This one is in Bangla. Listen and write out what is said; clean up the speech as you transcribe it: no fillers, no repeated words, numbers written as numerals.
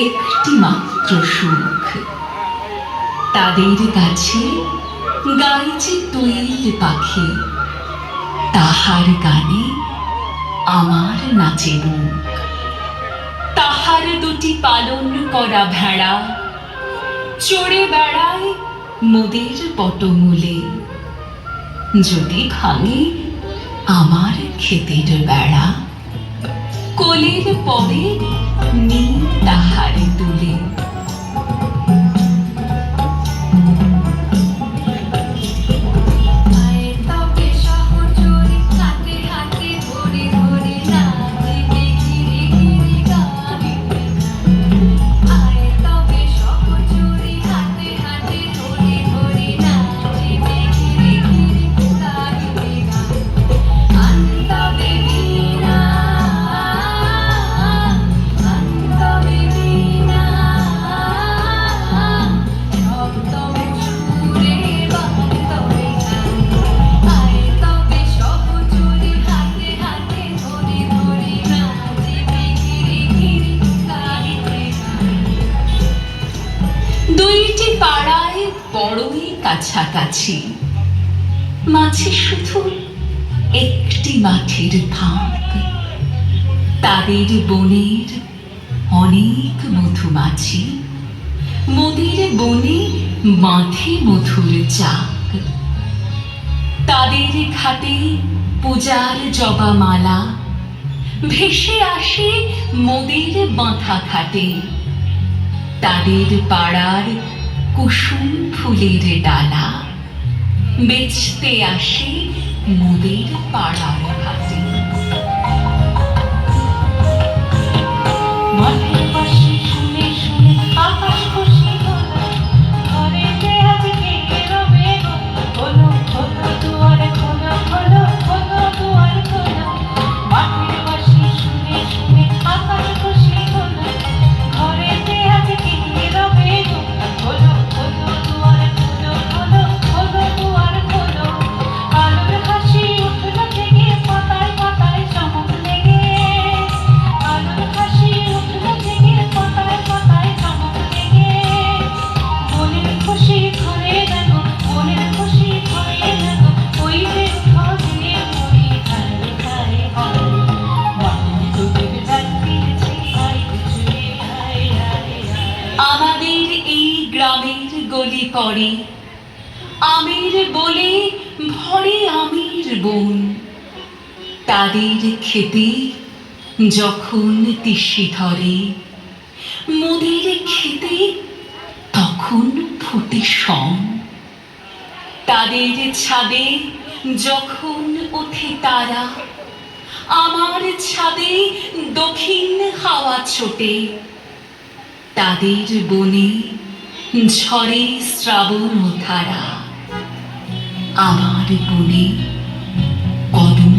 একটি মাত্র সুখ। তাদের কাছে গাইছে দোয়েল পাখি, তাহার গানে আমার নাচে বুক। তাহার দুটি পালন করা ভেড়া চড়ে বেড়ায় মোদের পটমূলে। যদি ভাঙে আমার ক্ষেতের বেড়া, কোলের পরে নিই তাহারে তুলে। দুইটি পাড়ায় বড়ই কাছাকাছি, মাঝে শুধু একটি মাঠের ফাঁক। তাদের বনের অনেক মধুমাছি, মোদের বনে বাঁধে মধুর চাক। তাদের ঘাটে পূজার জবামালা ভেসে আসে মোদের বাঁধা ঘাটে। তাদের পাড়ার কুসুম ফুলের ডালা বেচতে আসে মোদের পাড়ার ঘাটে। মাঠের পাশে শুনে শুনে আকাশ খুশি হলো, ঘরেতে আজকে রবে গো। খোলো খোলো দুয়ার খোলো, খোলো খোলো দুয়ার খোলো। মাঠের পাশে শুনে শুনে আকাশ খুশি হলো, ঘরেতে আজকে রবে গো। খোলো খোলো দুয়ার খোলো, খোলো খোলো দুয়ার খোলো। আলোর হাসি উঠলো জেগে, পাতায় পাতায় চমক লেগে। আলোর হাসি উঠলো জেগে, পাতায় পাতায় চমক লেগে। মনের খুশি ঘরে গেল, মনের খুশি ঘরে গেল। ওই যে খোঁজে মরি হায় হায় হায়। মাটির তোদের ডাক দিয়েছে হায় রে হায় হায় হায়। আমাদের এই গ্রামের গলি পড়ে আমের বলে ভরে আমের বন। তাদের খেতে যখন তিসি ধরে, মোদের খেতে তখন ফুটে শন। তাদের ছাদে যখন ওঠে তারা, আমার ছাদে দক্ষিণ হাওয়া ছোটে। তাদের বনে ঝরে শ্রাবণ ধারা, আমার বনে কদম